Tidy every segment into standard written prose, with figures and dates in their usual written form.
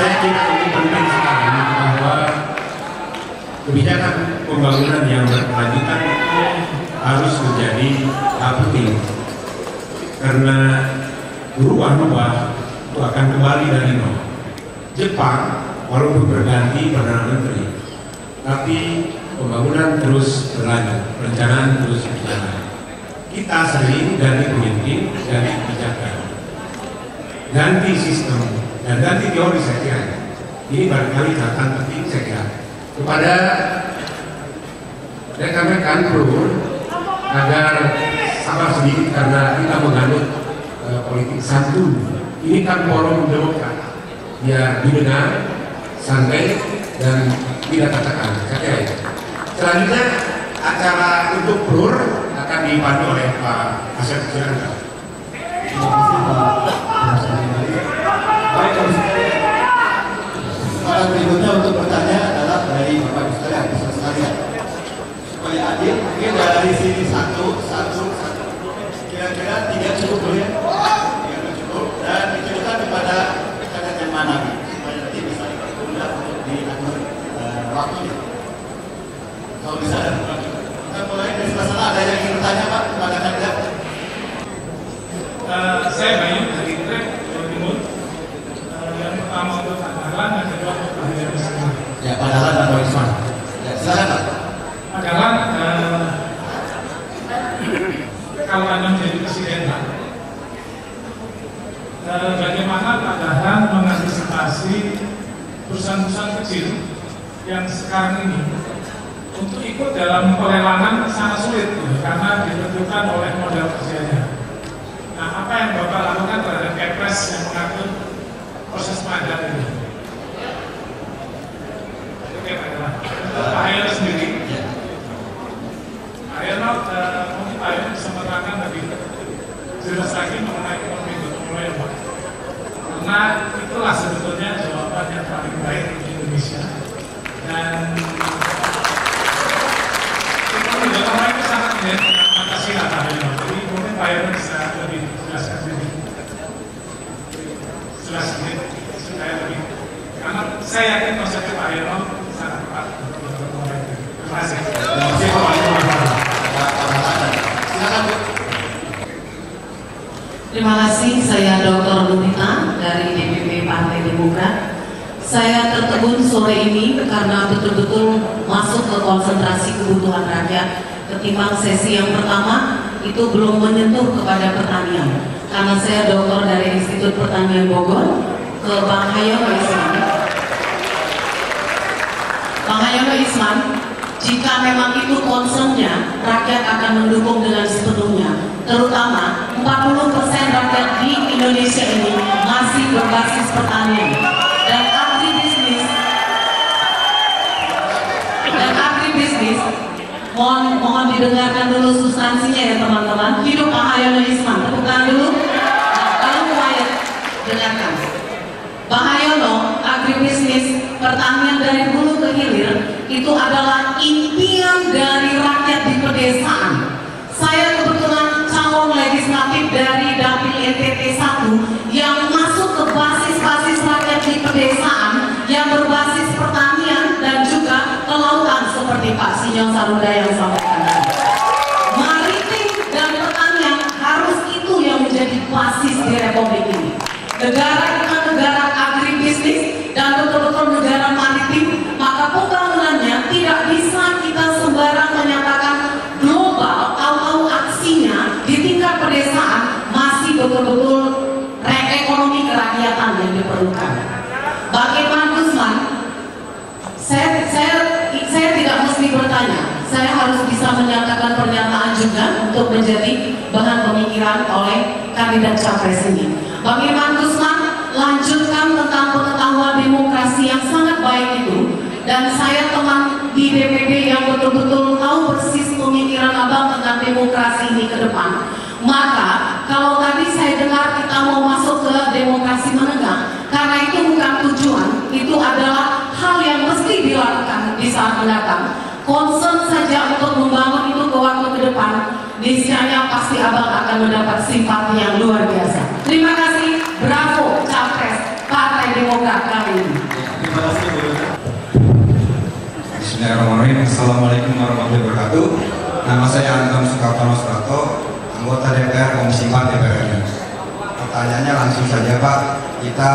saya kira ini penting sekali bahwa kebijakan pembangunan yang berkelanjutan harus menjadi hal penting, karena berubah-ubah itu akan kembali dari nol. Jepang walaupun berganti perdana menteri, tapi pembangunan terus berlanjut, perencanaan terus berjalan. Kita sering ganti pemimpin, ganti kebijakan, ganti sistem, dan ganti teori. Saya kira ini barangkali catatan penting saya kira kepada rekan-rekan perlu agar sabar sedikit, karena kita menganut politik santun. Ini kan forum demokrat, ya didengar santai dan tidak katakan. Saya kira itu. Selanjutnya acara untuk PRUR akan dipandu oleh Pak Asep Siranda. Terima kasih Pak Presiden. Baik, kesempatan berikutnya untuk bertanya adalah dari Bapak Ibu sekalian, bisa sekalian. Supaya adil, mungkin dari sini satu. Kira-kira 3 cukup boleh? 3 cukup. Dan ditujukan kepada rekan yang mana, supaya nanti bisa ditunda untuk diatur waktunya. Kalau bisa ada. Kita mulai dari sebelah sana. Ada yang ingin bertanya Pak kepada kandidat? Saya Bayu dari Trek, Jawa Timur. Yang pertama untuk Pak Dahlan, yang kedua untuk Pak Dahlan. Ya, Pak Dahlan dan Pak Isman. Ya, silakan Pak. Pak Dahlan, kalau Anda menjadi presiden, Pak, bagaimana Pak Dahlan mengantisipasi perusahaan-perusahaan kecil yang sekarang ini untuk ikut dalam pelelangan sangat sulit, karena ditentukan oleh modal kerjanya. Nah, apa yang Bapak lakukan terhadap Kepres yang mengatur proses pengadaan ini? Oke, Pak Dahlan. Untuk Pak Hayono sendiri, Pak Hayono, mungkin Pak Hayono bisa menerangkan lebih jelas lagi mengenai ekonomi gotong royong, Pak. Karena itulah sebetulnya jawaban yang paling baik di Indonesia. Dan ekonomi gotong royong itu sangat menjadi Pancasila, Pak Hayono. Jadi mungkin Pak Hayono bisa lebih jelaskan sedikit. Supaya lebih. Karena saya yakin konsepnya Pak Hayono sangat tepat untuk gotong royong. Terima kasih. Terima kasih Pak Dahlan. Silakan Bu. Terima kasih, saya Dr. Lutita dari DPP Partai Demokrat. Saya tertegun sore ini karena betul-betul masuk ke konsentrasi kebutuhan rakyat, ketimbang sesi yang pertama itu belum menyentuh kepada pertanian. Karena saya doktor dari Institut Pertanian Bogor, ke Bang Hayono Isman. Bang Hayono Isman, jika memang itu concernnya, rakyat akan mendukung dengan sepenuhnya. Terutama 40% rakyat di Indonesia ini masih berbasis pertanian dan agribisnis. Mohon didengarkan dulu substansinya ya teman-teman. Hidup Pak Hayono Isman, tepuk tangan dulu. Nah, kalau quiet, dengarkan. Pak Hayono, agribisnis, pertanian dari hulu ke hilir itu adalah impian dari rakyat di pedesaan. Saya kebetulan calon legislatif dari Dapil NTT 1 yang masuk ke basis-basis rakyat di pedesaan yang berbasis pertanian dan juga kelautan seperti Pak Sinyo Sarunda yang sampaikan tadi. Maritim dan pertanian harus itu yang menjadi basis di Republik ini. Negara kita negara agribisnis dan betul-betul negara maritim, maka pembangunannya tidak bisa kita sembarang menyatakan global, tahu-tahu aksinya di tingkat pedesaan masih betul-betul ekonomi kerakyatan yang diperlukan. Bagaimana Gusman? Saya tidak mesti bertanya, saya harus bisa menyatakan pernyataan juga untuk menjadi bahan pemikiran oleh kandidat capres ini. Bagaimana Gusman? Lanjutkan tentang pengetahuan demokrasi yang sangat baik itu, dan saya teman di DPD yang betul-betul tahu persis pemikiran abang tentang demokrasi ini ke depan. Maka kalau tadi saya dengar kita mau masuk ke demokrasi menengah, karena itu bukan tujuan, itu adalah hal yang mesti dilakukan di saat mendatang. Concern saja untuk membangun itu ke waktu ke depan, niscaya pasti abang akan mendapat simpati yang luar biasa. Terima kasih, bravo Capres Partai Demokrat kali ini. Bismillahirrahmanirrahim. Assalamualaikum warahmatullahi wabarakatuh. Nama saya Anton Sukartono Suprato, anggota DPR Komisi 4 DPR RI. Pertanyaannya langsung saja Pak, kita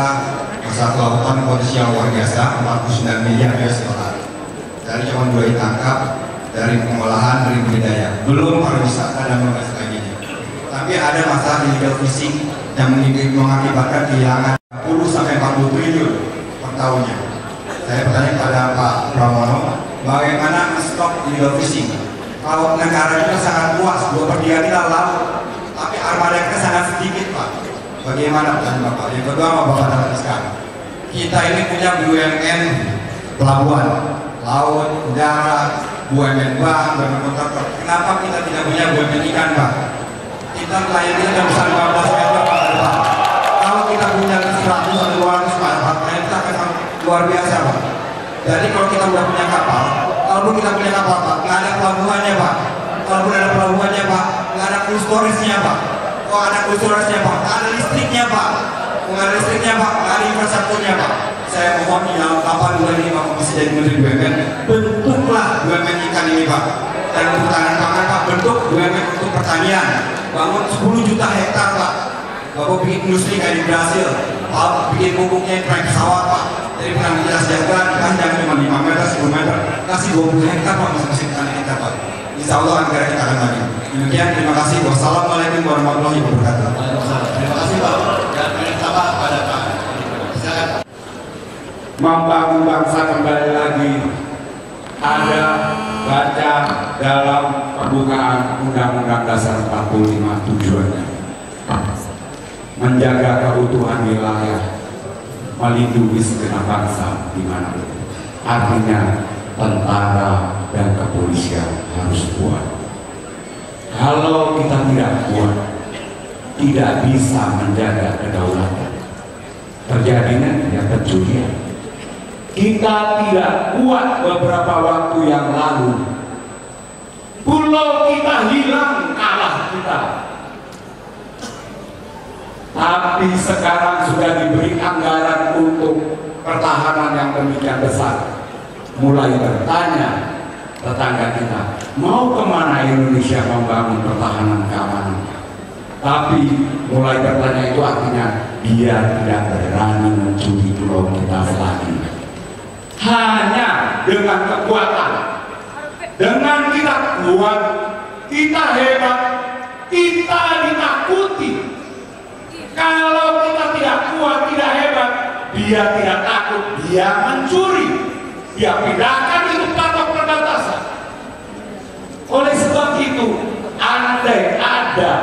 masa kelautan potensial luar biasa 49 miliar US dollar. Dari cuma 2 ditangkap, dari pengolahan, dari budidaya, belum pariwisata dan sebagainya. Tapi ada masalah illegal fishing yang mengakibatkan kehilangan 10 sampai 40 triliun per tahunnya. Saya bertanya kepada Pak Pramono, bagaimana stok illegal fishing? Kalau negara kita sangat luas, 2/3 kita laut, tapi armada kita sangat sedikit Pak. Bagaimana pertanyaan Bapak? Yang kedua mau Bapak teruskan. Kita ini punya BUMN pelabuhan, laut, udara, BUMN bank, BUMN kontraktor. Kenapa kita tidak punya BUMN ikan Pak? Kita nelayan kita yang besar 15 meter Pak. Kalau kita punya 100 atau 200 Pak, nelayan kita akan luar biasa Pak. Jadi kalau kita udah punya kapal, kalaupun kita punya kapal Pak, nggak ada pelabuhannya Pak. Kalaupun ada pelabuhannya Pak, nggak ada cold storage-nya Pak. Kok ada cold storage-nya Pak? Nggak ada listriknya Pak. Nggak ada listriknya Pak, nggak ada infrastrukturnya Pak. Saya mohon yang kapan ini Bapak masih jadi Menteri BUMN, bentuklah BUMN ikan ini Pak. Dan untuk pertanian pangan Pak, bentuk BUMN untuk pertanian. Bangun 10 juta hektar Pak. Bapak bikin industri kayak di Brasil, Pak bikin pupuknya track pesawat Pak. Jadi penanggung jawab sejahtera kan jangan cuma 5 meter, 10 meter, kasih 20 hektar Pak masing-masing petani kita Pak. Insya Allah negara kita akan maju. Demikian, terima kasih. Wassalamualaikum warahmatullahi wabarakatuh. Terima kasih Pak. Dan pertama pada Pak. Silakan. Membangun bangsa kembali lagi ada baca dalam pembukaan Undang-Undang Dasar 45 tujuannya menjaga keutuhan wilayah, melindungi segenap bangsa di mana. Artinya tentara dan kepolisian harus kuat. Kalau kita tidak kuat, tidak bisa menjaga kedaulatan. Terjadinya ya pencurian. Kita tidak kuat beberapa waktu yang lalu. Pulau kita hilang, kalah kita. Tapi sekarang sudah diberi anggaran untuk pertahanan yang demikian besar. Mulai bertanya tetangga kita, mau kemana Indonesia membangun pertahanan keamanan? Tapi mulai bertanya itu artinya dia tidak berani mencuri pulau kita lagi. Hanya dengan kekuatan, dengan kita kuat, kita hebat, kita ditakuti. Kalau kita tidak kuat, tidak hebat, dia tidak takut, dia mencuri, dia pindahkan itu patok perbatasan. Oleh sebab itu, andai ada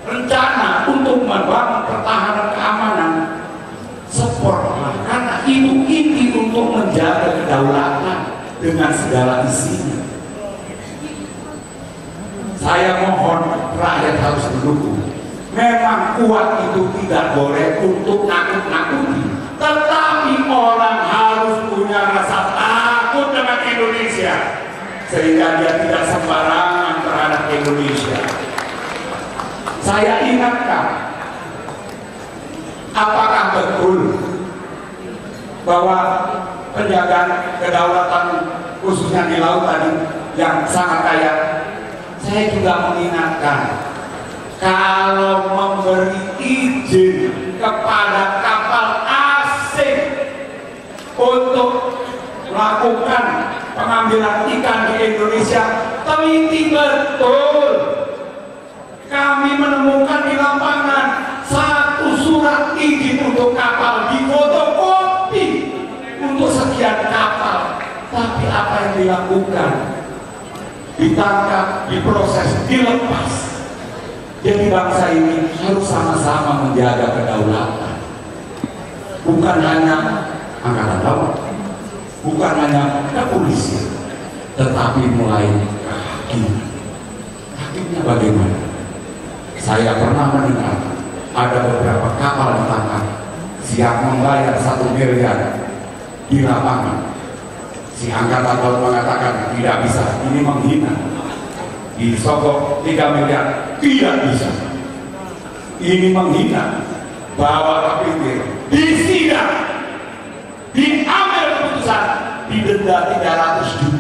rencana untuk membangun pertahanan keamanan, supportlah, karena itu inti untuk menjaga kedaulatan dengan segala isinya. Saya mohon rakyat harus mendukung. Memang kuat itu tidak boleh untuk nakut-nakuti, tetapi orang harus punya rasa takut dengan Indonesia sehingga dia tidak sembarangan terhadap Indonesia. Saya ingatkan, apakah betul bahwa penjagaan kedaulatan khususnya di laut tadi yang sangat kaya? Saya juga mengingatkan, kalau memberi izin kepada kapal asing untuk melakukan pengambilan ikan di Indonesia, teliti betul. Kami menemukan di lapangan satu surat izin untuk kapal difotokopi untuk sekian kapal, tapi apa yang dilakukan? Ditangkap, diproses, dilepas. Jadi bangsa ini harus sama-sama menjaga kedaulatan. Bukan hanya angkatan laut, bukan hanya kepolisian, tetapi mulai ke hakim. Hakimnya bagaimana? Saya pernah mendengar ada beberapa kapal ditangkap siap membayar 1 miliar di lapangan. Si angkatan laut mengatakan tidak bisa, ini menghina. Disogok 3 miliar, tidak bisa. Ini menghina. Bawa ke pinggir, disidang, diambil keputusan, didenda 300 juta.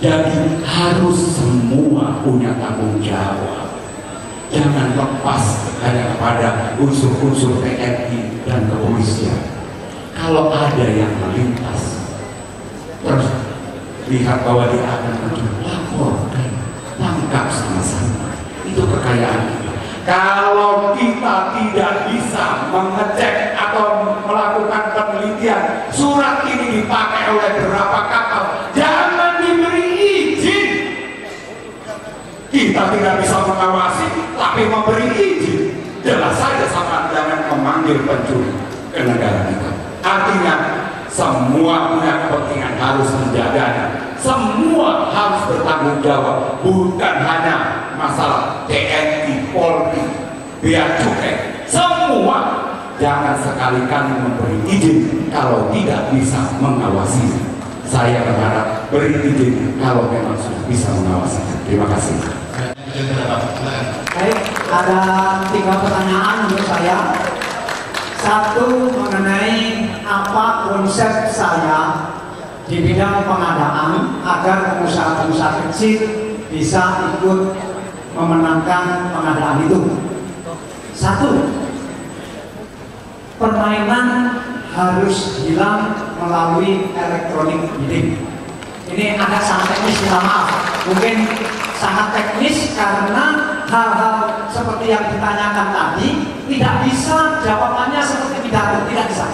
Jadi harus semua punya tanggung jawab. Jangan lepas hanya kepada unsur-unsur TNI dan kepolisian. Kalau ada yang melintas, terus lihat bahwa dia akan muncul, laporkan, tangkap sama-sama. Itu kekayaan kita. Kalau kita tidak bisa mengecek atau melakukan penelitian, surat ini dipakai oleh berapa kapal, jangan diberi izin. Kita tidak bisa mengawasi, tapi memberi izin. Jelas saja sama jangan memanggil pencuri ke negara kita. Artinya semua punya kepentingan harus menjaganya. Semua harus bertanggung jawab, bukan hanya masalah TNI, Polri, Bea Cukai. Semua jangan sekali-kali memberi izin kalau tidak bisa mengawasi. Saya berharap beri izin kalau memang sudah bisa mengawasi. Terima kasih. Baik, ada 3 pertanyaan untuk saya. Satu, mengenai apa konsep saya di bidang pengadaan agar pengusaha-pengusaha kecil bisa ikut memenangkan pengadaan itu. Satu, permainan harus hilang melalui elektronik bidding. Ini agak sangat teknis, minta maaf. Mungkin sangat teknis karena hal-hal seperti yang ditanyakan tadi tidak bisa jawabannya seperti pidato, tidak bisa.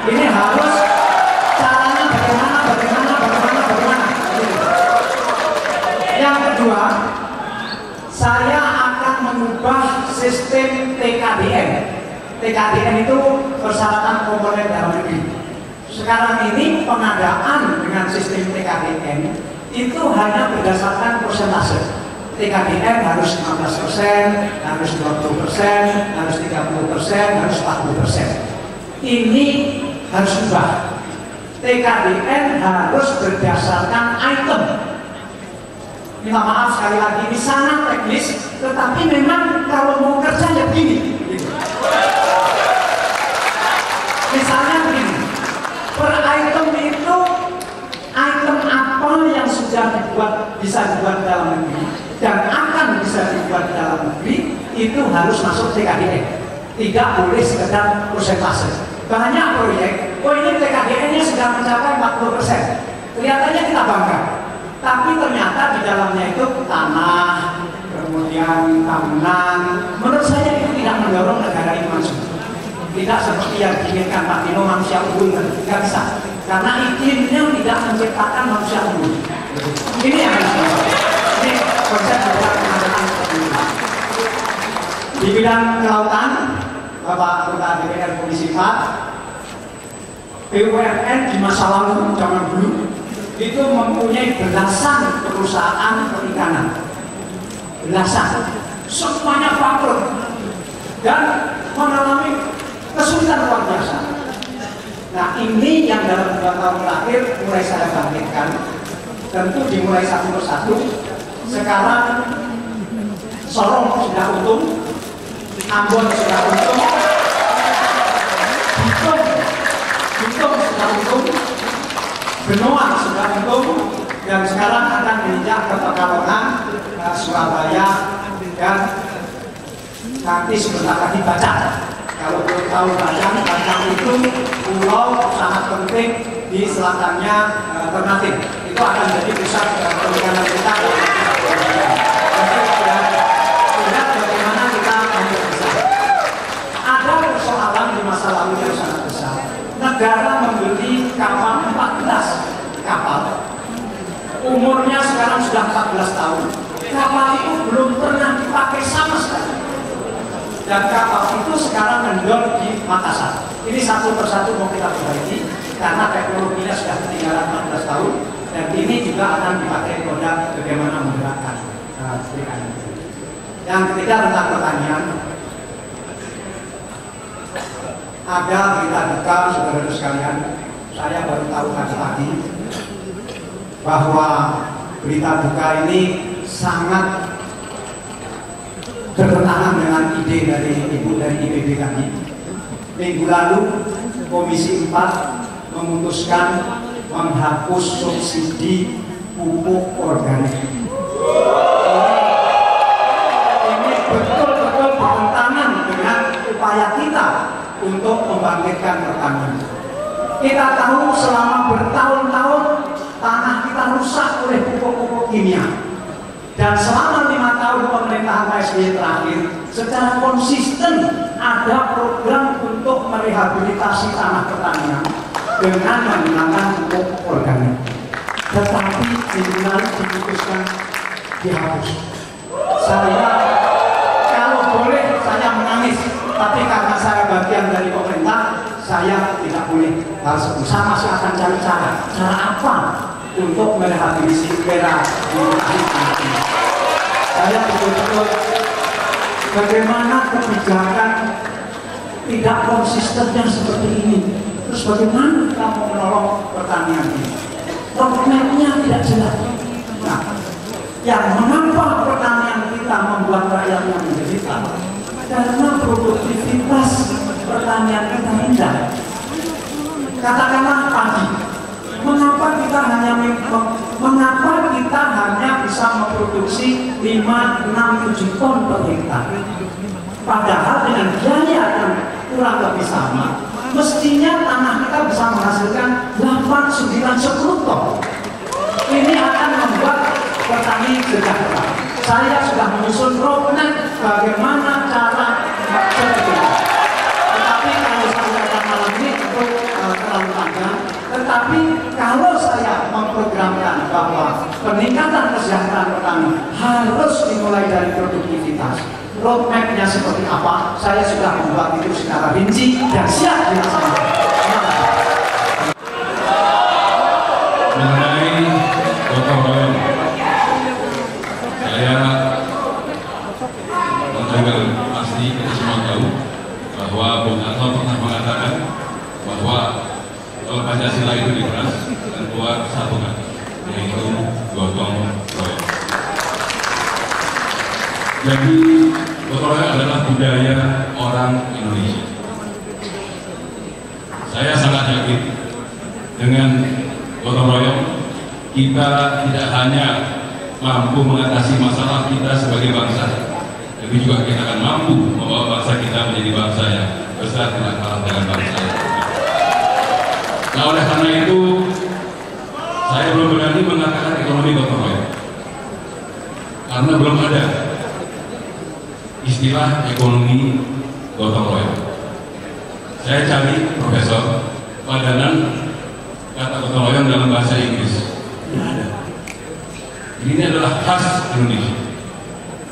Ini harus caranya bagaimana. Yang kedua, saya akan mengubah sistem TKDN. TKDN itu persyaratan komponen dalam negeri. Sekarang ini pengadaan dengan sistem TKDN itu hanya berdasarkan persentase. TKDN harus 15%, harus 20%, harus 30%, harus 40%. Ini harus ubah. TKDN harus berdasarkan item. Minta maaf sekali lagi, ini sangat teknis, tetapi memang kalau mau kerja ya begini. Misalnya begini, per item itu item apa yang sudah bisa dibuat dalam negeri dan akan bisa dibuat dalam negeri itu harus masuk TKDN. Tidak boleh sekedar persentase. Banyak proyek, ini TKDN-nya sudah mencapai 40%. Kelihatannya kita bangga. Tapi ternyata di dalamnya itu tanah, kemudian bangunan. Menurut saya itu tidak mendorong negara ini maju. Tidak seperti yang diinginkan Pak Tino, manusia unggul, tidak bisa. Karena iklimnya tidak menciptakan manusia unggul. Ini yang harus dilakukan. Ini konsep pengadaan seperti ini. Di bidang kelautan, Bapak Anggota DPR Komisi 4, BUMN di masa lalu, zaman dulu, itu mempunyai belasan perusahaan perikanan. Belasan. Semuanya bangkrut. Dan mengalami kesulitan luar biasa. Nah, ini yang dalam 2 tahun terakhir mulai saya bangkitkan. Tentu dimulai satu persatu. Sekarang Sorong sudah untung, Ambon sudah untung, Bitung sudah untung, Benoa sudah untung, dan sekarang akan diinjak ke Pekalongan, Surabaya, dan nanti sebentar lagi Bacang. Kalau belum tahu Bacang itu pulau sangat penting di selatannya Ternate. Itu akan jadi pusat perikanan kita. Jadi bagaimana kita ambil besar. Ada persoalan di masa lalu yang sangat besar. Negara membeli kapal 14 kapal. Umurnya sekarang sudah 14 tahun. Kapal itu belum pernah dipakai sama sekali. Dan kapal itu sekarang mendor di Makassar. Ini satu persatu mau kita perbaiki karena teknologinya sudah ketinggalan 14 tahun dan ini juga akan dipakai produk bagaimana menggerakkan perikanan. Yang ketiga tentang pertanian. Ada berita duka saudara-saudara sekalian. Saya baru tahu tadi bahwa berita duka ini sangat bertentangan dengan ide dari Ibu dari IPB tadi. Minggu lalu Komisi 4 memutuskan menghapus subsidi pupuk organik. Ini betul-betul bertentangan dengan upaya kita untuk membangkitkan pertanian. Kita tahu selama bertahun-tahun tanah kita rusak oleh pupuk-pupuk kimia. Dan selama 5 tahun pemerintahan SBY terakhir, secara konsisten ada program untuk merehabilitasi tanah pertanian dengan menggunakan pupuk organik. Tetapi jurnal diputuskan dihapus. Saya kalau boleh saya menangis, tapi karena saya bagian dari pemerintah, saya tidak boleh hal seperti itu. Saya masih akan cari cara apa untuk merehabilitasi daerah ini. Saya betul-betul bagaimana kebijakan tidak konsistennya seperti ini. Terus bagaimana kita mau menolong pertanian ini? Roadmap-nya tidak jelas. Nah, yang mengapa pertanian kita membuat rakyatnya menderita? Karena produktivitas pertanian kita rendah. Katakanlah padi. Mengapa kita hanya bisa memproduksi 5, 6, 7 ton per hektar? Padahal dengan biaya yang kurang lebih sama, mestinya tanah kita bisa menghasilkan 8, 9, 10 ton. Ini akan membuat petani sejahtera. Saya sudah menyusun roadmap bagaimana cara bekerja. Tetapi kalau saya katakan malam ini itu terlalu panjang. Tetapi kalau saya memprogramkan bahwa peningkatan kesejahteraan petani harus dimulai dari produktivitas, roadmap-nya seperti apa, saya sudah membuat itu secara rinci dan siap dilaksanakan. Mengenai gotong royong, saya mendengar pasti kita semua tahu bahwa Bung Karno pernah mengatakan bahwa kalau Pancasila itu dikeras dan keluar satu kata, yaitu gotong royong. Jadi gotong royong adalah budaya orang Indonesia. Saya sangat yakin dengan gotong royong kita tidak hanya mampu mengatasi masalah kita sebagai bangsa, tapi juga kita akan mampu membawa bangsa kita menjadi bangsa yang besar tidak kalah dengan bangsa yang besar. Nah, oleh karena itu saya belum berani mengatakan ekonomi gotong royong karena belum ada istilah ekonomi gotong royong. Saya cari profesor padanan kata gotong royong dalam bahasa Inggris, tidak ada. Ini adalah khas Indonesia.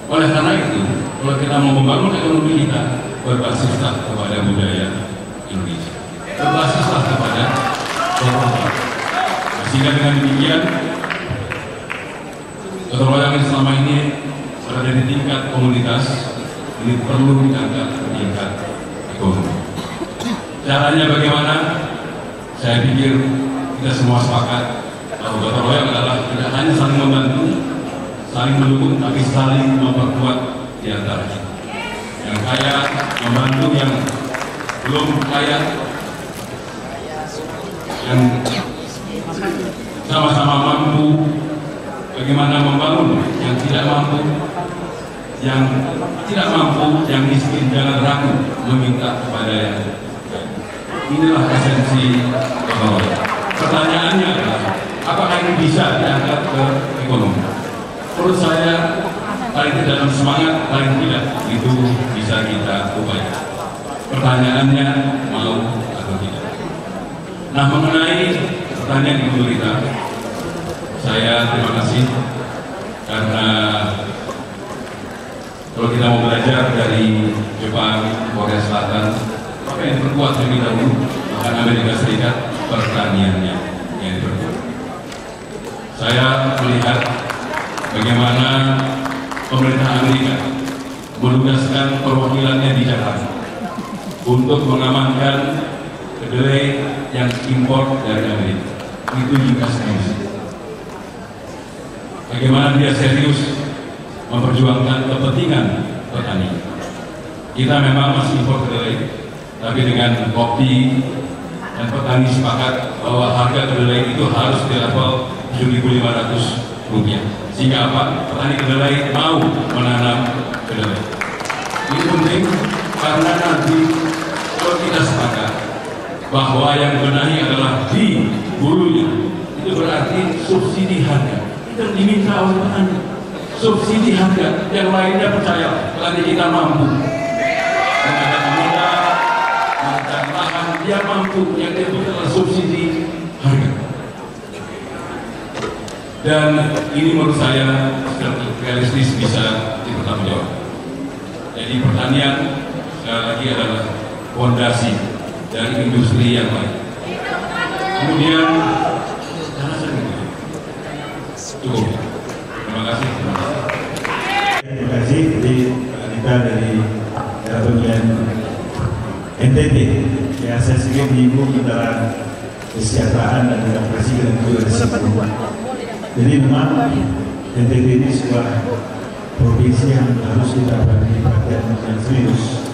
Oleh karena itu, kalau kita mau membangun ekonomi kita, berbasislah kepada budaya Indonesia, berbasislah kepada gotong royong. Sehingga dengan demikian, gotong royong yang selama ini berada di tingkat komunitas, ini perlu diangkat ke tingkat ekonomi. Caranya bagaimana? Saya pikir kita semua sepakat bahwa gotong royong adalah tidak hanya saling membantu, saling mendukung, tapi saling memperkuat di antara kita. Yang kaya membantu yang belum kaya, yang sama-sama mampu bagaimana membangun yang tidak mampu, yang miskin jangan ragu meminta kepada yang kaya. Inilah esensi gotong royong. Pertanyaannya adalah, apakah ini bisa diangkat ke ekonomi? Menurut saya, paling tidak dalam semangat, paling tidak itu bisa kita upayakan. Pertanyaannya, mau atau tidak? Nah, mengenai pertanyaan Ibu Rita, saya terima kasih karena kalau kita mau belajar dari Jepang, Korea Selatan, maka yang diperkuat lebih dahulu, bahkan Amerika Serikat, pertaniannya yang diperkuat. Saya melihat bagaimana pemerintah Amerika menugaskan perwakilannya di Jakarta untuk mengamankan kedelai yang impor dari Amerika. Itu juga serius. Bagaimana dia serius memperjuangkan kepentingan petani. Kita memang masih impor kedelai, tapi dengan kopi dan petani sepakat bahwa harga kedelai itu harus di level 7.500 Sehingga apa? Petani kedelai mau menanam kedelai. Ini penting karena nanti kalau kita sepakat bahwa yang benahi adalah di hulunya, itu berarti subsidi harga itu diminta oleh petani. Subsidi harga, yang lainnya percaya petani kita mampu mengadakan modal, mengadakan lahan, dia mampu. Yang itu adalah subsidi harga. Dan ini menurut saya secara realistis bisa dipertanggungjawabkan. Jadi pertanian sekali lagi adalah fondasi dari industri yang lain. Kemudian cukup. Terima kasih. Terima kasih. Jadi kita dari pemilihan NTT, ya saya sedikit menyinggung antara kesejahteraan dan demokrasi dan juga risiko. Jadi memang NTT ini sebuah provinsi yang harus kita beri perhatian yang serius.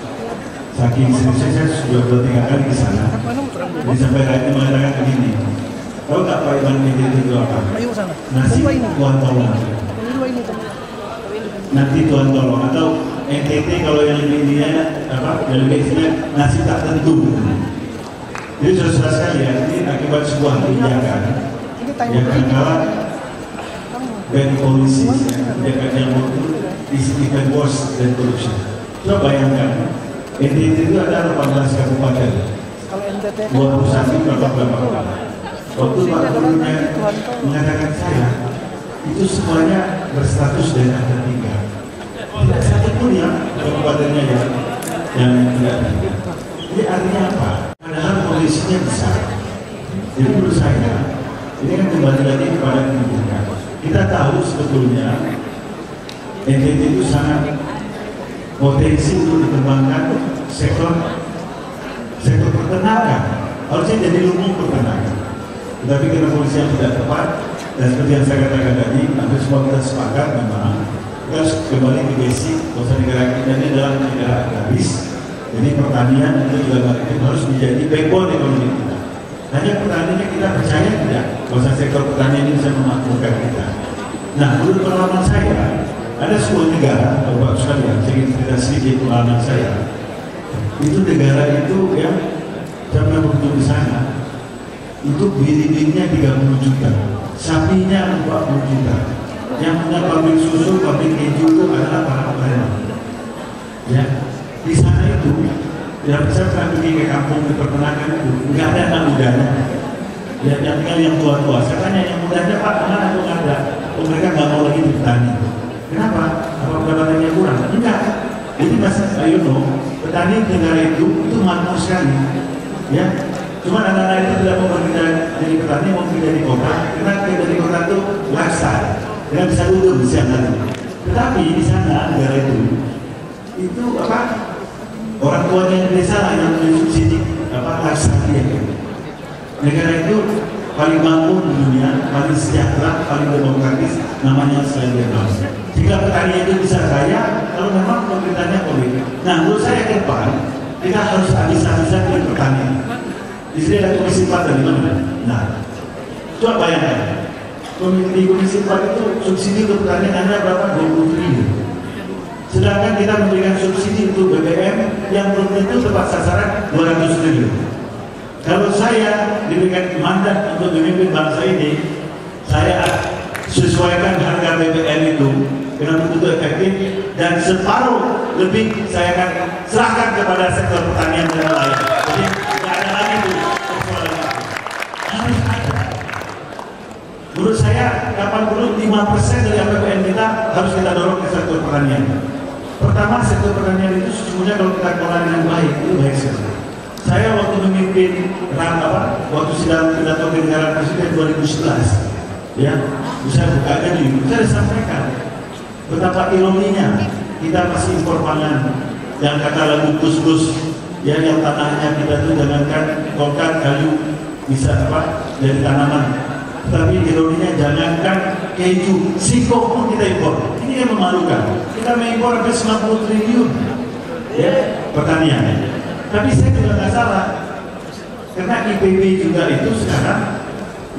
Saking seriusnya saya sudah 2-3 kali di sana. Jadi sampai hari ini mengatakan begini, tahu nggak Pak Iwan NTT itu apa? Nasi tuan tolong. Nanti tuan tolong, atau NTT kalau yang lebih dia apa? Yang lebih istilah nasi tak tentu. Jadi saudara sekalian, ini akibat sebuah kebijakan yang kadang-kadang bad policies, kebijakan yang is even worse than corruption. Coba bayangkan, NTT itu ada 18 kabupaten, 21 berapa. Waktu Pak Gurunya mengatakan saya, itu semuanya berstatus daerah tertinggal. Tidak satu pun yang kabupatennya yang tidak tertinggal. Jadi artinya apa? Padahal kondisinya besar. Jadi menurut saya, ini kan kembali lagi kepada kebijakan. Kita tahu sebetulnya NTT itu sangat potensi untuk dikembangkan sektor peternakan. Harusnya jadi lumbung peternakan. Tetapi karena polisi yang tidak tepat dan seperti yang saya katakan tadi, hampir semua kita sepakat memang kita harus kembali ke basic. Bahwa negara kita ini adalah negara agraris. Jadi pertanian itu juga harus menjadi backbone ekonomi kita. Hanya pertaniannya kita percaya tidak bahwa sektor pertanian ini bisa memakmurkan kita. Nah, menurut pengalaman saya, ada sebuah negara, Bapak sekalian, saya ingin cerita sedikit pengalaman saya. Itu negara itu yang saya pernah berkunjung di sana, itu bini-bininya 30 juta, sapinya 40 juta. Yang punya pabrik susu, pabrik keju itu adalah para preman. Ya, di sana itu, ya saya pernah pergi ke kampung di peternakan itu, nggak ada anak mudanya. Ya, yang tinggal yang tua-tua. Saya tanya yang mudanya Pak, mana tuh nggak ada? Oh, mereka nggak mau lagi di petani. Kenapa? Apa pendapatannya kurang? Enggak. Jadi Mas Ayuno, petani negara itu makmur sekali. Ya, cuma anak-anak itu tidak mau bekerja jadi petani, mau bekerja di kota. Karena kerja di kota itu lifestyle, tidak bisa duduk di siang hari. Tetapi di sana negara itu apa? Orang tuanya di desa yang subsidi apa lifestyle dia. Negara itu paling makmur di dunia, paling sejahtera, paling demokratis, namanya selain Vietnam. Jika petani itu bisa kaya, kalau memang pemerintahnya politik. Nah, menurut saya ke depan, kita harus habis-habisan di pertanian. Di sini ada Komisi 4 dari mana? Nah, coba bayangkan, di Komisi 4 itu subsidi untuk pertanian Anda berapa? 20 triliun. Sedangkan kita memberikan subsidi untuk BBM yang belum tentu tepat sasaran 200 triliun. Kalau saya diberikan mandat untuk memimpin bangsa ini, saya sesuaikan harga BBM itu dengan betul efektif dan separuh lebih saya akan serahkan kepada sektor pertanian dan lain. Jadi tidak ada lagi itu persoalan itu. Harus ada. Menurut saya 85% dari APBN kita harus kita dorong ke sektor pertanian. Pertama, sektor pertanian itu sesungguhnya kalau kita kelola dengan baik itu baik sekali. Saya waktu memimpin waktu sidang pidato kenegaraan presiden 2011, ya, bisa buka aja saya sampaikan betapa ironinya kita masih impor pangan yang kata lagu Gus-Gus, ya, yang tanahnya kita tuh jangankan bongkar kayu bisa apa dari tanaman, tapi ironinya jangankan keju, singkong pun kita impor. Ini yang memalukan. Kita mengimpor sampai 90 triliun, ya, pertanian. Tapi saya juga nggak salah, karena IPB juga itu sekarang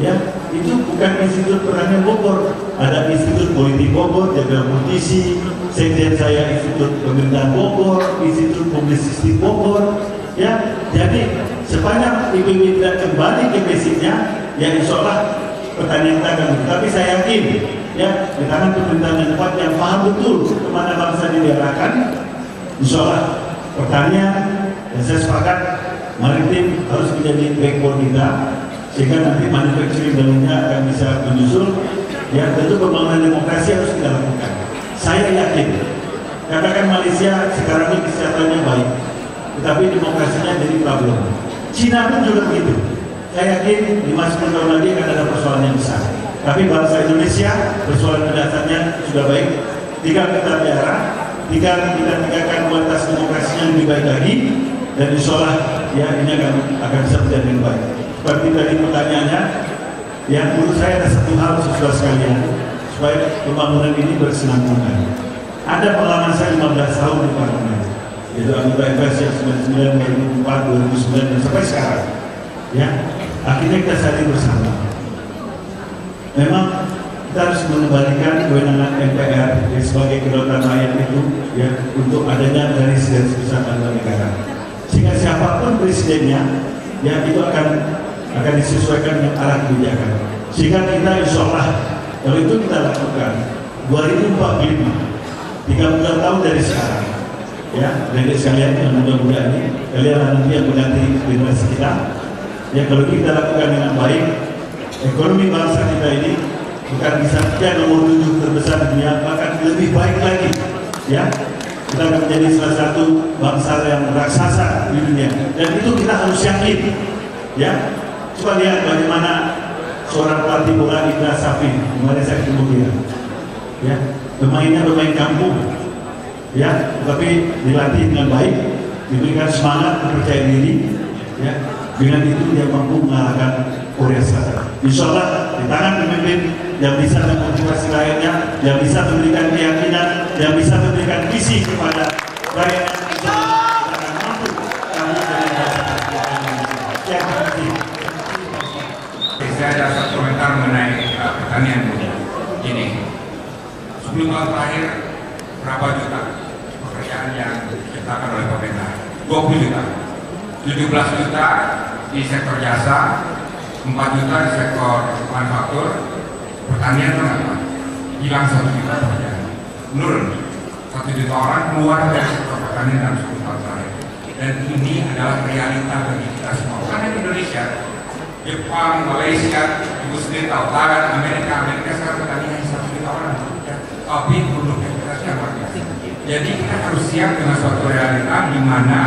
Ya, itu bukan Institut Pertanian Bogor, ada Institut Politik Bogor, jaga politisi, sekjen saya Institut Pemerintahan Bogor, Institut Publisistik Bogor. Ya, jadi sepanjang IPB tidak kembali ke basicnya, ya insya Allah pertanian kita akan. Tapi saya yakin, ya di tangan pemerintahan yang tepat yang paham betul kemana bangsa diarahkan, insya Allah pertanian, dan saya sepakat maritim harus menjadi backbone kita, sehingga nanti manufacturing dalamnya akan bisa menyusul. Ya, tentu pembangunan demokrasi harus kita lakukan. Saya yakin, katakan Malaysia sekarang ini kesehatannya baik, tetapi demokrasinya jadi problem. Cina pun juga begitu. Saya yakin 5-10 tahun lagi akan ada persoalan yang besar. Tapi bangsa Indonesia persoalan mendasarnya sudah baik. Tinggal kita pelihara, tinggal kita tinggalkan kualitas demokrasinya lebih baik lagi, dan insya Allah ya ini akan bisa berjalan dengan baik. Seperti tadi pertanyaannya, yang menurut saya ada satu hal saudara sekalian, supaya pembangunan ini berkesinambungan. Ada pengalaman saya 15 tahun di parlemen, yaitu anggota MPR yang 99, 2004, 2009 dan sampai sekarang. Ya, akhirnya kita saling bersama. Memang kita harus mengembalikan kewenangan MPR sebagai kedaulatan rakyat itu, ya, untuk adanya garis-garis besar haluan negara. Sehingga siapapun presidennya, ya itu akan disesuaikan dengan arah kebijakan. Sehingga kita insya Allah, kalau itu kita lakukan 2045, 30 tahun dari sekarang, ya, dari sekalian yang muda-muda ini, kalian nanti yang mengganti generasi kita. Ya, kalau kita lakukan dengan baik, ekonomi bangsa kita ini bukan bisa saja nomor 7 terbesar di dunia, bahkan lebih baik lagi. Ya, kita akan menjadi salah satu bangsa yang raksasa di dunia, dan itu kita harus yakin. Ya, coba lihat bagaimana seorang pelatih bola Indra Safri, kemarin saya ketemu dia. Ya, pemainnya pemain kampung. Ya, tapi dilatih dengan baik, diberikan semangat, percaya diri. Ya, dengan itu dia mampu mengalahkan Korea Selatan. Insya Allah di tangan pemimpin yang bisa memotivasi rakyatnya, yang bisa memberikan keyakinan, yang bisa memberikan visi kepada rakyatnya, insya Allah kita akan mampu kamu dari Saya ada satu komentar mengenai pertanian muda. Ini 10 tahun terakhir berapa juta pekerjaan yang diciptakan oleh pemerintah? 20 juta. 17 juta di sektor jasa, 4 juta di sektor manufaktur. Pertanian kenapa? Hilang 1 juta pekerjaan. Menurun 1 juta orang keluar dari sektor pertanian dalam 10 tahun terakhir. Dan ini adalah realita bagi kita semua. Bukan hanya Indonesia, Jepang, Malaysia, ibu sendiri tahu, Amerika sekarang pertanian 1 juta orang. Tapi produktivitasnya luar biasa. Jadi kita harus siap dengan suatu realita di mana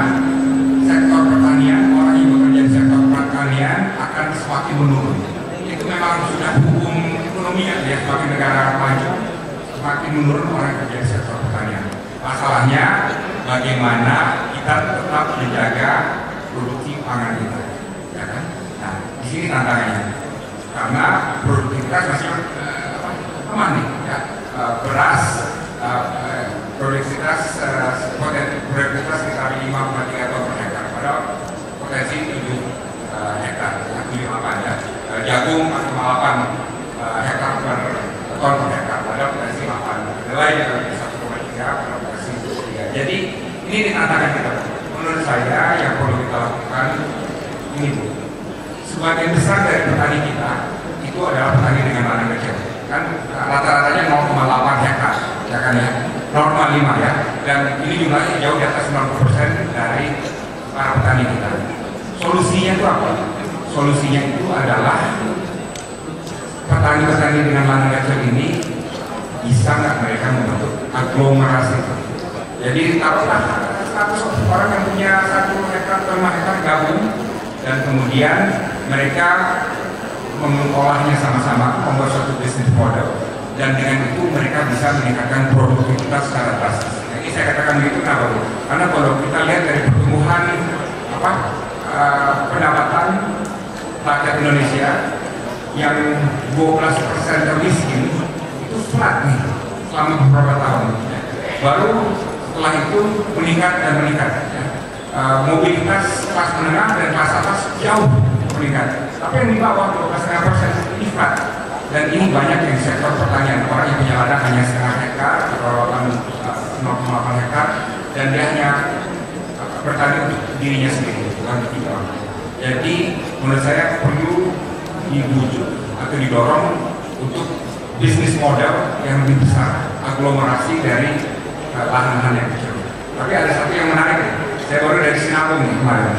sektor pertanian, orang yang bekerja di sektor pertanian akan semakin menurun. Itu memang sudah hukum ekonominya, ya, sebagai negara maju semakin menurun orang yang bekerja di sektor pertanian. Masalahnya bagaimana kita tetap menjaga produksi pangan kita, ya kan? Nah, di sini tantangannya, karena produktivitas masih aman nih, ya. Beras produktivitas sekitar 5,3 ton per hektar, padahal potensi 7 hektar, 7,8 ya. Jagung 4,8 hektar per ton per hektar, padahal potensi 8. Kedelai 1,3 pada potensi 3. Jadi ini tantangan kita. Menurut saya yang perlu kita lakukan ini, Bu. Sebagian besar dari petani kita itu adalah petani dengan lahan kecil. Kan rata-ratanya 0,8 hektar, ya kan ya. 0,5 ya, dan ini jumlahnya jauh di atas 90% dari para petani kita. Solusinya itu apa? Solusinya itu adalah petani-petani dengan lahan kecil ini bisa nggak mereka membentuk aglomerasi? Jadi taruhlah 100 orang yang punya 1 hektar atau 5 hektar gabung, dan kemudian mereka mengolahnya sama-sama, membuat suatu bisnis model. Dan dengan itu mereka bisa meningkatkan produktivitas secara drastis. Jadi saya katakan begitu kenapa, Bu? Karena kalau kita lihat dari pertumbuhan pendapatan rakyat Indonesia yang 12% termiskin itu flat nih selama beberapa tahun. Baru setelah itu meningkat dan meningkat. Mobilitas kelas menengah dan kelas atas jauh meningkat. sertifikat. Tapi yang di bawah 12,5% ifrat. Dan ini banyak yang sektor pertanian, orang yang punya ladang hanya setengah hektar atau 0,8 hektar, dan dia hanya bertani untuk dirinya sendiri, bukan untuk tiga orang. Jadi menurut saya perlu dibujuk atau didorong untuk bisnis model yang lebih besar, aglomerasi dari lahan-lahan yang kecil. Tapi ada satu yang menarik, saya baru dari Sinabung kemarin,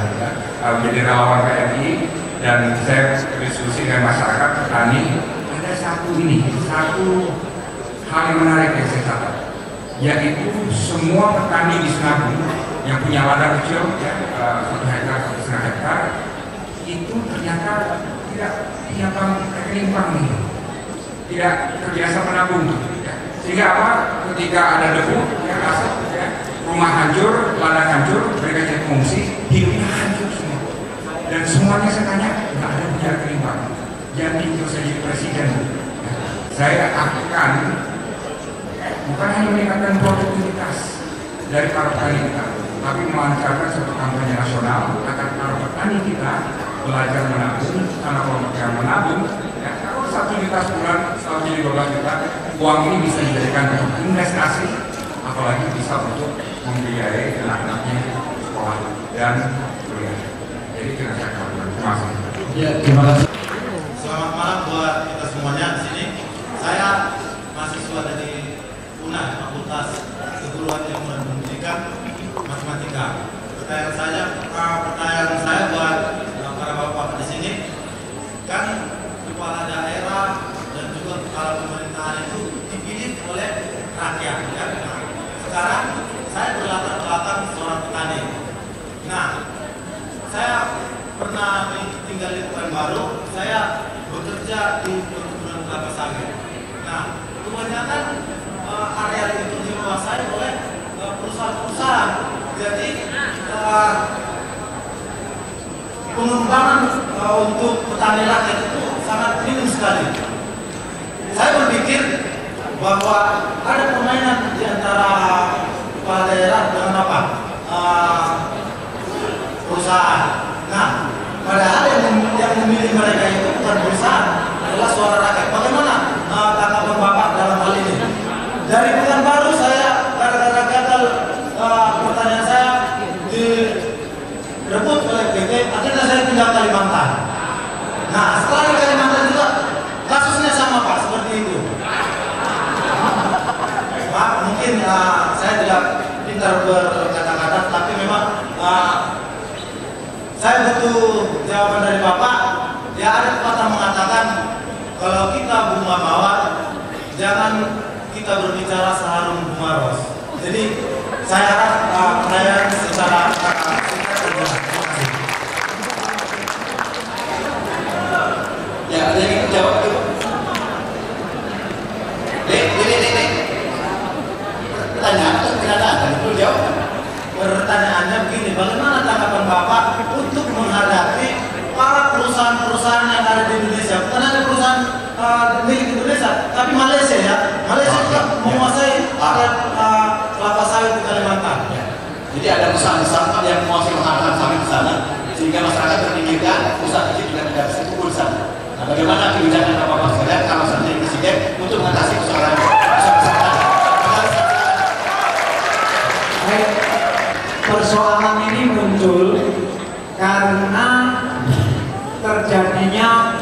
menjadi relawan PMI, dan saya berdiskusi dengan masyarakat petani. Ada satu hal yang menarik yang saya catat, yaitu semua petani di Sinabung yang punya ladang kecil, ya, 1 hektar, 1,5 hektar, itu ternyata tidak punya rekening bank nih, tidak terbiasa menabung, ya. Sehingga apa? Ketika ada debu, ya, asap, ya, rumah hancur, ladang hancur, mereka jadi pengungsi, hidupnya hancur semua. Dan semuanya saya tanya, nggak ada punya rekening bank. Jadi terus saya jadi presiden, ya, saya akan bukan hanya meningkatkan produktivitas dari para petani kita, tapi melancarkan suatu kampanye nasional agar para petani kita belajar menabung. Karena kalau mereka menabung, ya, kalau 1 juta sebulan, setelah jadi 12 juta, uang ini bisa dijadikan untuk investasi, apalagi bisa untuk membiayai anak-anaknya sekolah dan kuliah. Jadi kita akan terima kasih. Ya, terima kasih. Selamat malam buat kita semuanya di sini. Saya mahasiswa dari UNAI, Fakultas Keguruan Ilmu dan Pendidikan Matematika. Pertanyaan saya buat para bapak di sini, kan kepala daerah dan juga kepala pemerintahan itu dipilih oleh rakyat, ya. Nah, sekarang saya berlatar belakang seorang petani. Nah, saya pernah tinggal di Pekanbaru, saya bekerja di perkebunan kelapa sawit. Nah, kebanyakan area itu dikuasai oleh perusahaan-perusahaan. Jadi pengembangan untuk petani rakyat itu sangat minim sekali. Saya berpikir bahwa ada permainan di antara kepala daerah dengan apa? Perusahaan. Nah, padahal yang memilih mereka itu bukan perusahaan, adalah suara rakyat. Bagaimana tanggapan Bapak dalam hal ini? Dari Pekanbaru saya gara-gara gagal pertanyaan saya direbut oleh PT, akhirnya saya pindah ke Kalimantan. Nah, setelah di Kalimantan juga kasusnya sama Pak, seperti itu. Pak, mungkin saya tidak pintar berkata-kata, tapi memang saya butuh jawaban dari Bapak. Ya, ada pepatah mengatakan kalau kita bunga mawar, jangan kita berbicara seharum bunga ros. Jadi saya harap pertanyaan secara singkat saja. Ya, ada yang ingin jawab dulu. Dek. Pertanyaan itu tidak ada, itu jawab. Pertanyaannya begini, bagaimana tanggapan Bapak untuk menghadapi para perusahaan-perusahaan yang ada di Indonesia, bukan hanya perusahaan milik Indonesia, tapi Malaysia, ya. Malaysia juga menguasai area kelapa sawit di Kalimantan. Ya. Jadi ada usaha-usaha yang menguasai lahan sawit di sana, sehingga masyarakat terpinggirkan, usaha kecil juga tidak bisa tumbuh di sana. Nah, bagaimana kebijakan Bapak sekalian kalau seandainya presiden untuk mengatasi persoalan persoalan ini muncul karena terjadinya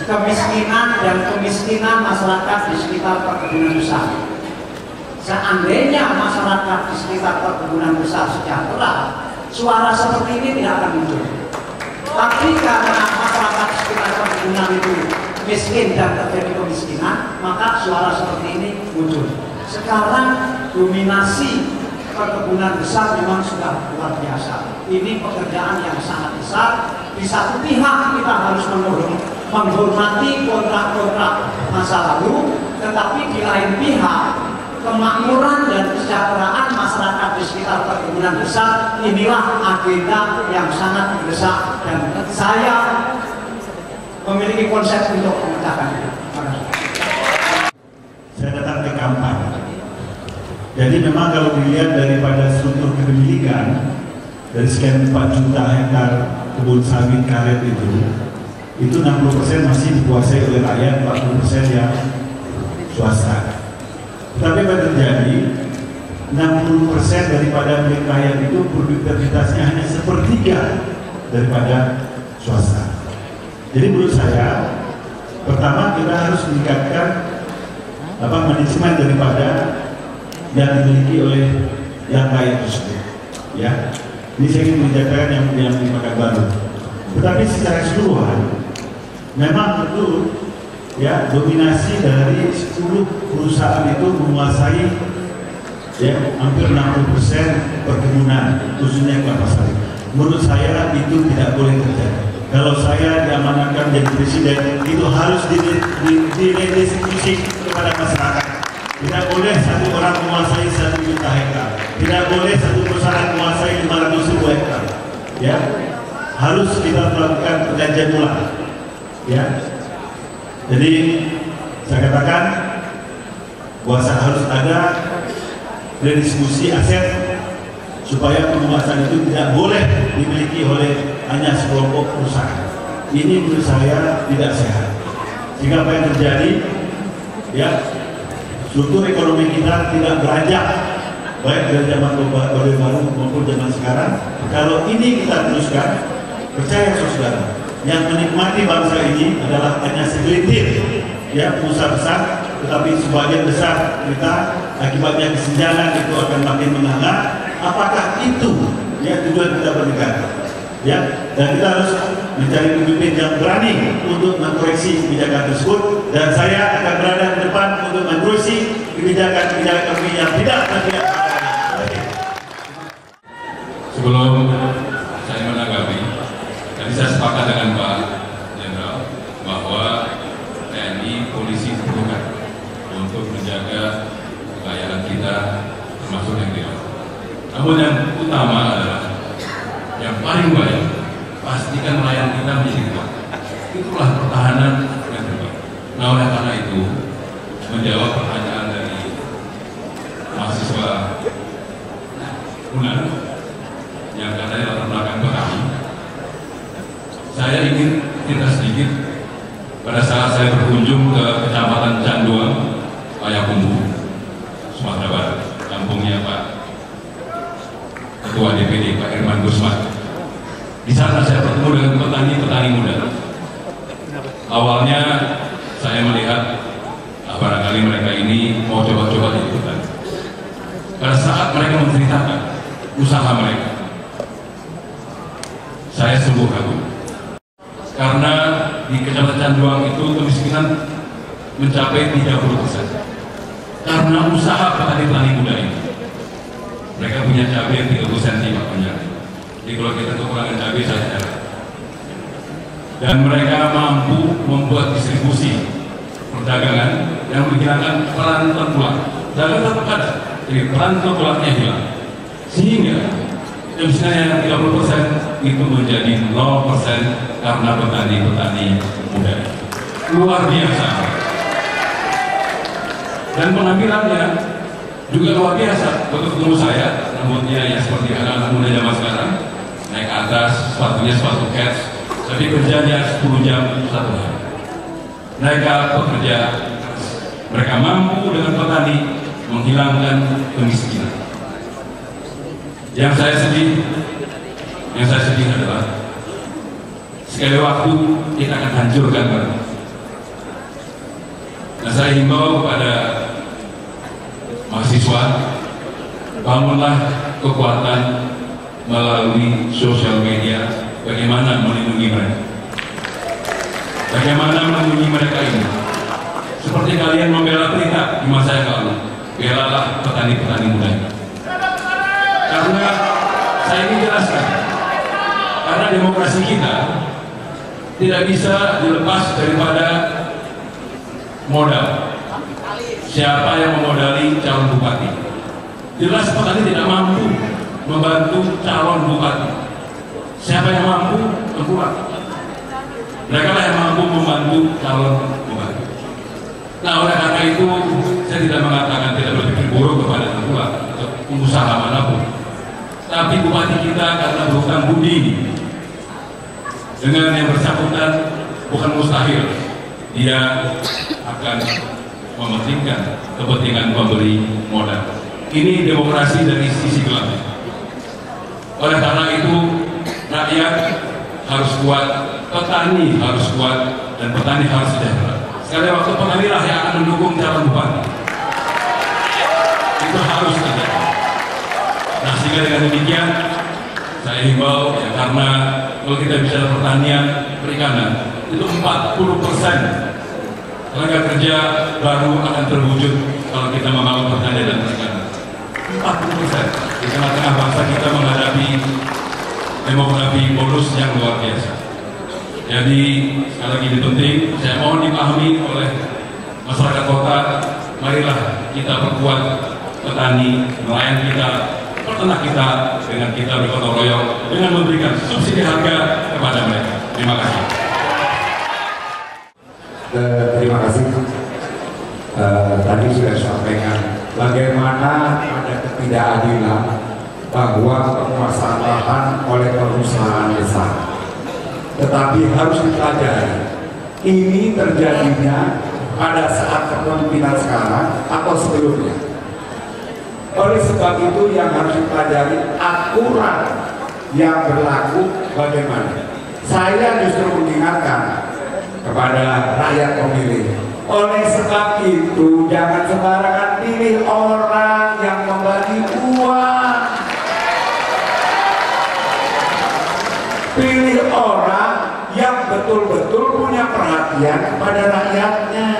kemiskinan masyarakat di sekitar perkebunan besar. Seandainya masyarakat di sekitar perkebunan besar sejahtera, suara seperti ini tidak akan muncul. Tapi karena masyarakat di sekitar perkebunan itu miskin dan terjadi kemiskinan, maka suara seperti ini muncul. Sekarang dominasi perkebunan besar memang sudah luar biasa. Ini pekerjaan yang sangat besar. Di satu pihak kita harus menghormati kontrak-kontrak masa lalu, tetapi di lain pihak kemakmuran dan kesejahteraan masyarakat di sekitar perkebunan besar inilah agenda yang sangat mendesak, dan saya memiliki konsep untuk memecahkannya. Saya datang ke kampanye. Jadi memang kalau dilihat daripada struktur kepemilikan dari sekian 4 juta hektar kebun sawit karet itu, itu 60% masih dikuasai oleh rakyat, 40% yang swasta. Tapi apa yang terjadi? 60% daripada milik rakyat itu produktivitasnya hanya sepertiga daripada swasta. Jadi menurut saya, pertama kita harus meningkatkan manajemen daripada yang dimiliki oleh yang rakyat tersebut. Ya, ini saya ingin menjabarkan yang di Pekanbaru. Tetapi secara keseluruhan, memang betul ya dominasi dari 10 perusahaan itu menguasai ya hampir 60% perkebunan, khususnya kelapa sawit. Menurut saya itu tidak boleh terjadi. Kalau saya diamanatkan jadi presiden, itu harus diredistribusi kepada masyarakat. Tidak boleh satu orang menguasai 1 juta hektar. Tidak boleh satu perusahaan menguasai 500.000 hektar. Ya, harus kita melakukan perjanjian ulang. Ya, jadi saya katakan bahwa harus ada redistribusi aset supaya penguasaan itu tidak boleh dimiliki oleh hanya sekelompok perusahaan. Ini menurut saya tidak sehat. Sehingga apa yang terjadi, ya, struktur ekonomi kita tidak beranjak baik dari zaman Orde Baru maupun zaman sekarang. Kalau ini kita teruskan, percaya saudara, yang menikmati bangsa ini adalah hanya segelintir ya pengusaha besar, tetapi sebagian besar kita akibatnya kesenjangan itu akan makin menganga. Apakah itu ya tujuan kita bernegara? Ya, dan kita harus mencari pemimpin yang berani untuk mengkoreksi kebijakan tersebut, dan saya akan berada di depan untuk mengkoreksi kebijakan-kebijakan yang tidak. Sebelum saya menanggapi, tadi saya sepakat dengan Pak Jenderal bahwa TNI, polisi diperlukan untuk menjaga kekayaan kita termasuk yang dewasa. Namun yang utama adalah yang paling baik, pastikan nelayan kita menjadi kuat. Itulah pertahanan yang terbaik. Nah, oleh karena itu, menjawab pertanyaan dari mahasiswa UNAN yang katanya latar belakang petani, saya ingin cerita sedikit. Pada saat saya berkunjung ke Kecamatan Canduang, Payakumbuh, Sumatera Barat, kampungnya Pak Ketua DPD Pak Irman Gusman. Di sana saya bertemu dengan petani-petani muda. Awalnya saya melihat barangkali mereka ini mau coba-coba jadi petani. Pada saat mereka menceritakan usaha mereka, saya sungguh kagum. Karena di Kecamatan Canduang itu kemiskinan mencapai 30%. Karena usaha petani-petani muda ini. Mereka punya cabai yang 30 cm panjang. Jadi kalau kita kekurangan cabai saya jalan. Dan mereka mampu membuat distribusi perdagangan yang menghilangkan peran tengkulak. Dagang tetap ada, jadi peran tengkulaknya hilang. Sehingga kemiskinan yang 30% itu menjadi 0% karena petani-petani muda. Luar biasa. Dan pengambilannya juga luar biasa. Waktu ketemu saya, rambutnya ya seperti anak-anak muda zaman sekarang, naik ke atas, sepatunya sepatu cats, tapi kerjanya 10 jam 1 hari. Mereka pekerja, mereka mampu dengan petani menghilangkan kemiskinan. Yang saya sedih adalah sekali waktu kita akan hancurkan barang. Nah, saya himbau kepada mahasiswa, bangunlah kekuatan melalui sosial media, bagaimana melindungi mereka, bagaimana melindungi mereka ini. Seperti kalian membela Prita di masa yang lalu, belalah petani-petani muda. Karena saya ingin jelaskan, karena demokrasi kita tidak bisa dilepas daripada modal. Siapa yang memodali calon bupati? Jelas petani tidak mampu membantu calon bupati. Siapa yang mampu? Tengkulak. Mereka lah yang mampu membantu calon bupati. Nah, oleh karena itu saya tidak mengatakan tidak berpikir buruk kepada tengkulak atau pengusaha manapun. Tapi bupati kita karena berhutang budi dengan yang bersangkutan bukan mustahil dia akan mementingkan kepentingan pemberi modal. Ini demokrasi dari sisi gelap. Oleh karena itu, rakyat harus kuat, petani harus kuat, dan petani harus sejahtera. Sekali waktu petanilah yang akan mendukung calon bupati. Itu harus terjadi. Nah, sehingga dengan demikian, saya himbau ya, karena kalau kita bicara pertanian, perikanan, itu 40% tenaga kerja baru akan terwujud kalau kita membangun pertanian dan perikanan. 40% di tengah-tengah bangsa kita menghadapi demografi bonus yang luar biasa. Jadi sekali lagi ini penting, saya mohon dipahami oleh masyarakat kota, marilah kita perkuat petani, nelayan kita, peternak kita dengan kita bergotong royong dengan memberikan subsidi harga kepada mereka. Terima kasih. Terima kasih. Tadi sudah disampaikan bagaimana ada ketidakadilan bahwa penguasaan lahan oleh perusahaan besar. Tetapi harus dipelajari, ini terjadinya pada saat kepemimpinan sekarang atau sebelumnya. Oleh sebab itu yang harus dipelajari aturan yang berlaku bagaimana. Saya justru mengingatkan kepada rakyat pemilih. Oleh sebab itu jangan sembarangan pilih orang yang membagi uang. Pilih orang yang betul-betul punya perhatian kepada rakyatnya.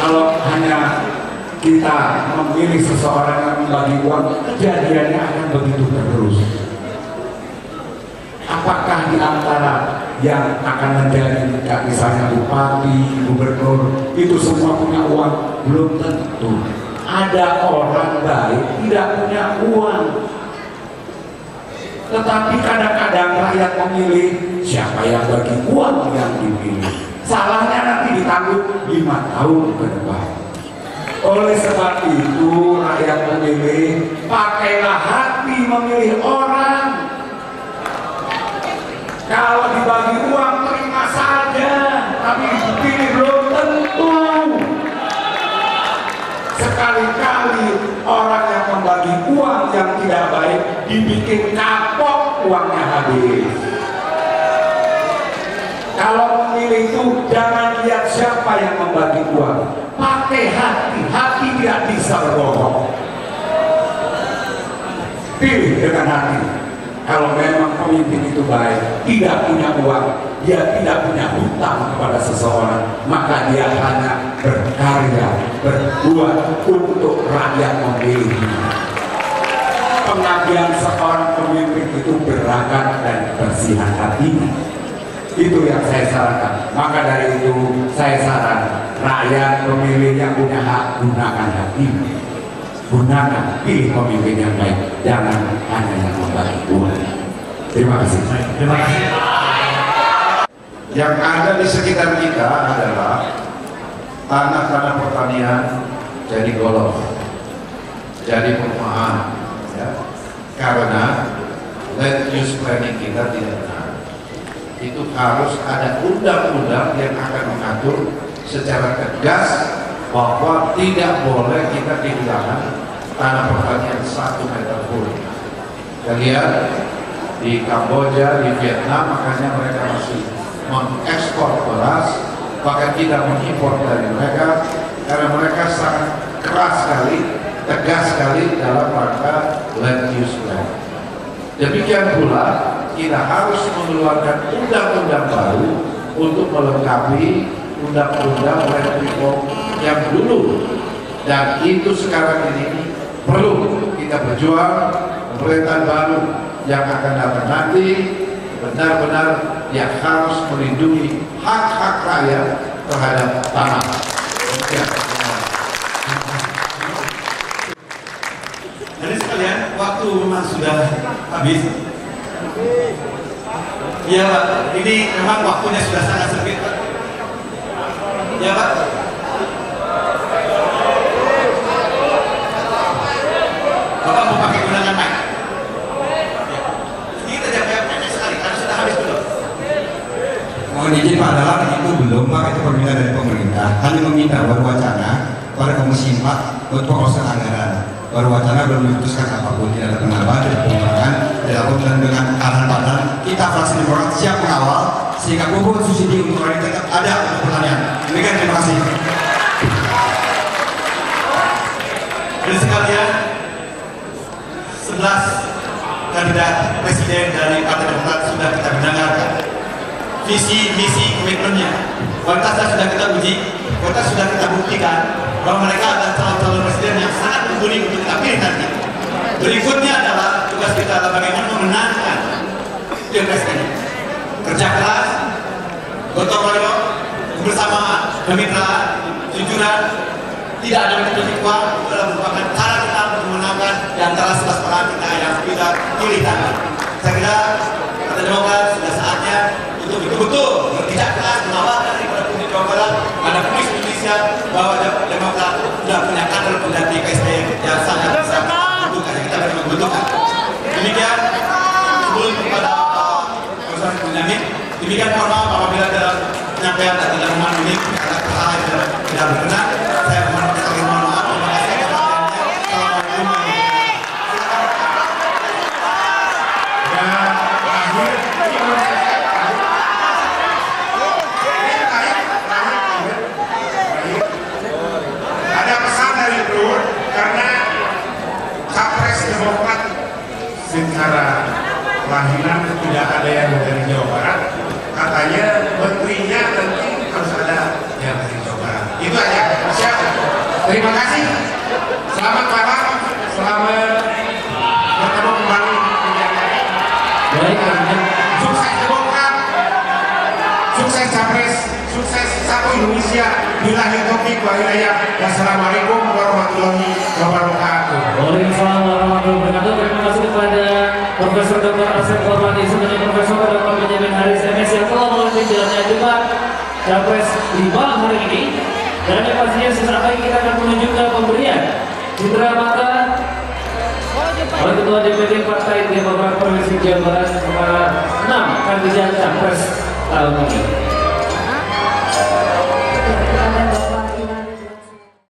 Kalau hanya kita memilih seseorang yang membagi uang, kejadiannya akan begitu terus. Apakah di antara yang akan menjadi misalnya bupati, gubernur, itu semua punya uang? Belum tentu. Ada orang baik tidak punya uang. Tetapi kadang-kadang rakyat memilih siapa yang bagi uang yang dipilih. Salahnya nanti ditanggung 5 tahun ke depan. Oleh sebab itu rakyat memilih, pakailah hati memilih orang. Kalau dibagi uang terima saja, tapi dipilih belum tentu. Sekali-kali orang yang membagi uang yang tidak baik dibikin kapok, uangnya habis. Kalau memilih itu jangan lihat siapa yang membagi uang, pakai hati. Hati tidak bisa berbohong. Pilih dengan hati. Kalau memang pemimpin itu baik, tidak punya uang, dia tidak punya hutang kepada seseorang, maka dia hanya berkarya, berbuat untuk rakyat memilihnya. Pengabdian seorang pemimpin itu berangkat dan bersihan hatinya. Itu yang saya sarankan. Maka dari itu saya saran rakyat pemilih yang punya hak, gunakan hatimu. Gunakan, pilih pemimpin yang baik, jangan hanya yang membagi uang. Terima kasih. Terima kasih. Yang ada di sekitar kita adalah tanah-tanah pertanian jadi golf, jadi perumahan, ya. Karena land use planning kita tidak benar. Itu harus ada undang-undang yang akan mengatur secara tegas bahwa tidak boleh kita kehilangan tanah pertanian 1 meter pun. Kita lihat di Kamboja, di Vietnam, makanya mereka masih mengekspor beras, bahkan tidak mengimpor dari mereka, karena mereka sangat keras sekali, tegas sekali dalam rangka land use plan. Demikian pula kita harus mengeluarkan undang-undang baru untuk melengkapi undang-undang land reform yang dulu, dan itu sekarang ini perlu kita berjuang. Pemerintahan baru yang akan datang nanti benar-benar yang harus melindungi hak-hak rakyat terhadap tanah. Jadi sekalian, waktu memang sudah habis. Ya Pak, ini memang waktunya sudah sangat sempit Pak. Ya Pak. Bapak mau pakai gunakan mic. Sedikit aja, pendek sekali, karena sudah habis dulu. Mohon izin Pak Dalam, itu belum Pak, itu permintaan dari pemerintah. Hanya meminta berwacana pada Komisi 4 untuk proses anggaran. Berwacana belum diputuskan apapun, tidak ada penambahan, tidak ada pengurangan, dilakukan dengan arahan padan. Kita fraksi Demokrat siap mengawal sehingga pupuk subsidi untuk rakyat tetap ada untuk pertanian. Demikian, terima kasih. Jadi sekalian, 11 kandidat presiden dari Partai Demokrat sudah kita dengarkan. Visi, misi, komitmennya. Kualitasnya sudah kita uji, kualitas sudah kita buktikan bahwa mereka adalah calon-calon presiden yang sangat mumpuni untuk kita pilih nanti. Berikutnya adalah tugas kita adalah bagaimana memenangkan pilpres ini. Kerja keras, gotong royong, kebersamaan, kemitraan, jujuran, tidak ada politik uang, itu adalah merupakan cara kita untuk memenangkan di antara 11 orang kita yang kita pilih nanti. Saya kira Partai Demokrat sudah saatnya untuk betul-betul berpijak keras menawarkan kepada publik Jawa Barat, pada publik Indonesia bahwa Demokrat sudah punya kader pengganti PSBY yang sangat bisa membutuhkan, kita memang membutuhkan. Demikian sebelum kepada Profesor Bunyamin, demikian mohon maaf apabila dalam penyampaian dan dalam memenuhi karena kesalahan tidak berkenan, saya mohon maaf. Terima kasih atas perhatiannya. Ada pesan dari Bro, karena Capres Demokrat secara lahiran tidak ada yang dari Jawa Barat, katanya menterinya nanti harus ada yang dari Jawa Barat. Itu aja. Siap. Terima kasih. Selamat malam. Selamat bertemu kembali. Baik, sukses Demokrat, sukses Capres, sukses satu Indonesia. Billahi taufiq wal hidayah. Wassalamualaikum warahmatullahi wabarakatuh. Waalaikumsalam warahmatullahi wabarakatuh. Terima kasih kepada Profesor Dr. Asep Kormati sebagai Profesor Dr. Benjamin Haris MS yang telah melalui jalannya juga Capres di malam hari ini. Dan yang pastinya sesaat lagi kita akan menuju ke pemberian cindera mata oleh Ketua DPD Partai Demokrat Provinsi Jawa Barat kepada 6 kandidat Capres tahun ini.